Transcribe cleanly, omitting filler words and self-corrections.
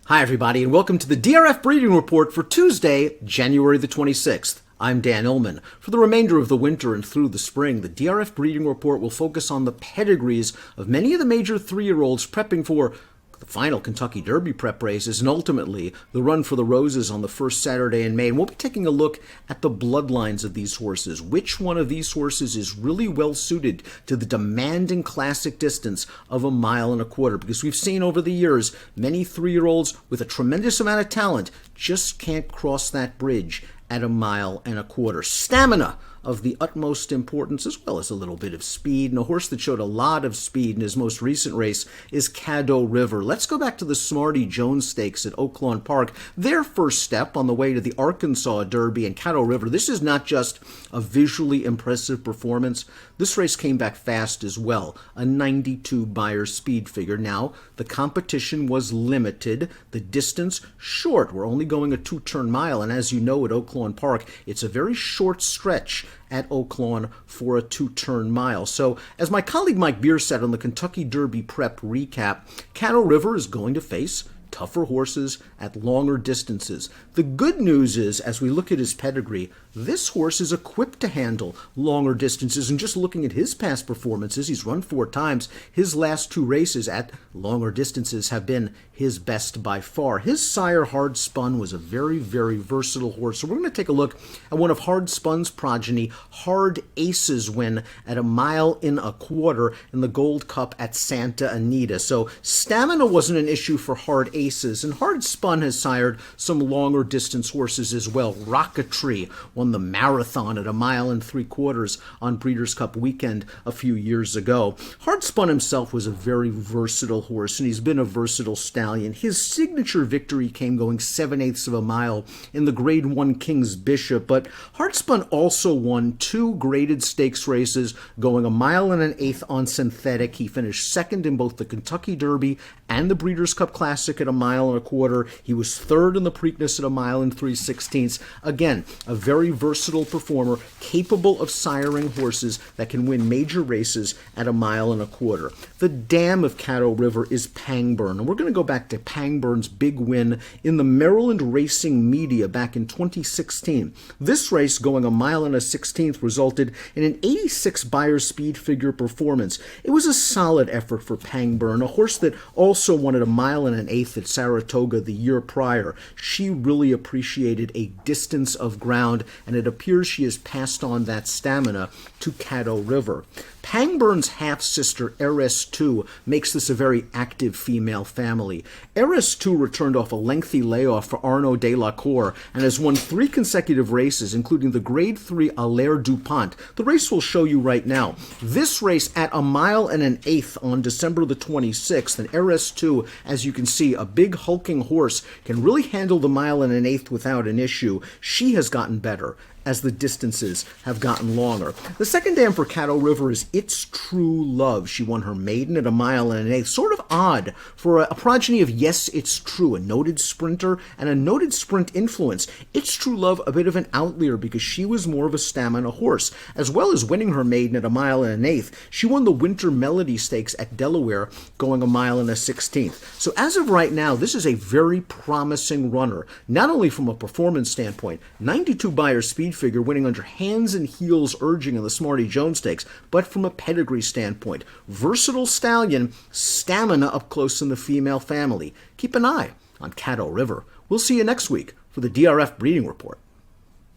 Hi, everybody, and welcome to the DRF Breeding Report for Tuesday, January the 26th. I'm Dan Illman. For the remainder of the winter and through the spring, the DRF Breeding Report will focus on the pedigrees of many of the major 3-year-olds prepping for the final Kentucky Derby prep races and ultimately the Run for the Roses on the first Saturday in May. And we'll be taking a look at the bloodlines of these horses. Which one of these horses is really well suited to the demanding classic distance of 1.25 miles? Because we've seen over the years many 3-year-olds with a tremendous amount of talent just can't cross that bridge at 1.25 miles. Stamina of the utmost importance, as well as a little bit of speed. And a horse that showed a lot of speed in his most recent race is Caddo River. Let's go back to the Smarty Jones Stakes at Oaklawn Park. Their first step on the way to the Arkansas Derby and Caddo River. This is not just a visually impressive performance. This race came back fast as well, a 92 Beyer speed figure. Now, the competition was limited, the distance short. We're only going a 2-turn mile, and as you know at Oaklawn Park, it's a very short stretch at Oaklawn for a 2-turn mile. So, as my colleague Mike Beer said on the Kentucky Derby Prep recap, Caddo River is going to face tougher horses at longer distances. The good news is, as we look at his pedigree, this horse is equipped to handle longer distances. And just looking at his past performances, he's run 4 times. His last 2 races at longer distances have been his best by far. His sire, Hard Spun, was a very, very versatile horse. So we're going to take a look at one of Hard Spun's progeny, Hard Ace's win at 1.25 miles in the Gold Cup at Santa Anita. So stamina wasn't an issue for Hard Aces, and Hard Spun has sired some longer distance horses as well. Rocketry won the marathon at 1.75 miles on Breeders' Cup weekend a few years ago. Hard Spun himself was a very versatile horse, and he's been a versatile stallion. His signature victory came going 7/8 of a mile in the Grade 1 King's Bishop, but Hard Spun also won 2 graded stakes races, going 1.125 miles on synthetic. He finished second in both the Kentucky Derby and the Breeders' Cup Classic at 1.25 miles. He was third in the Preakness at 1 3/16. Again, a very versatile performer, capable of siring horses that can win major races at 1.25 miles. The dam of Caddo River is Pangburn, and we're going to go back to Pangburn's big win in the Maryland Racing Media back in 2016. This race, going 1.16 miles, resulted in an 86 Beyer speed figure performance. It was a solid effort for Pangburn, a horse that also won at 1.8 miles at Saratoga the year prior. She really appreciated a distance of ground, and it appears she has passed on that stamina to Caddo River. Pangburn's half-sister, RS2, makes this a very active female family. RS2 returned off a lengthy layoff for Arnaud de la Cour and has won 3 consecutive races, including the Grade 3 Allaire DuPont. The race we'll show you right now. This race at 1.8 miles on December the 26th, and RS2, as you can see, a big hulking horse, can really handle the 1.8 miles without an issue. She has gotten better as the distances have gotten longer. The second dam for Caddo River is It's True Love. She won her maiden at 1.8 miles. Sort of odd for a progeny of Yes, It's True, a noted sprinter and a noted sprint influence. It's True Love, a bit of an outlier because she was more of a stamina horse. As well as winning her maiden at 1.8 miles, she won the Winter Melody Stakes at Delaware, going 1.16 miles. So as of right now, this is a very promising runner, not only from a performance standpoint, 92 Beyer speed figure winning under hands and heels urging in the Smarty Jones Stakes, but from a pedigree standpoint. Versatile stallion, stamina up close in the female family. Keep an eye on Caddo River. We'll see you next week for the DRF Breeding Report.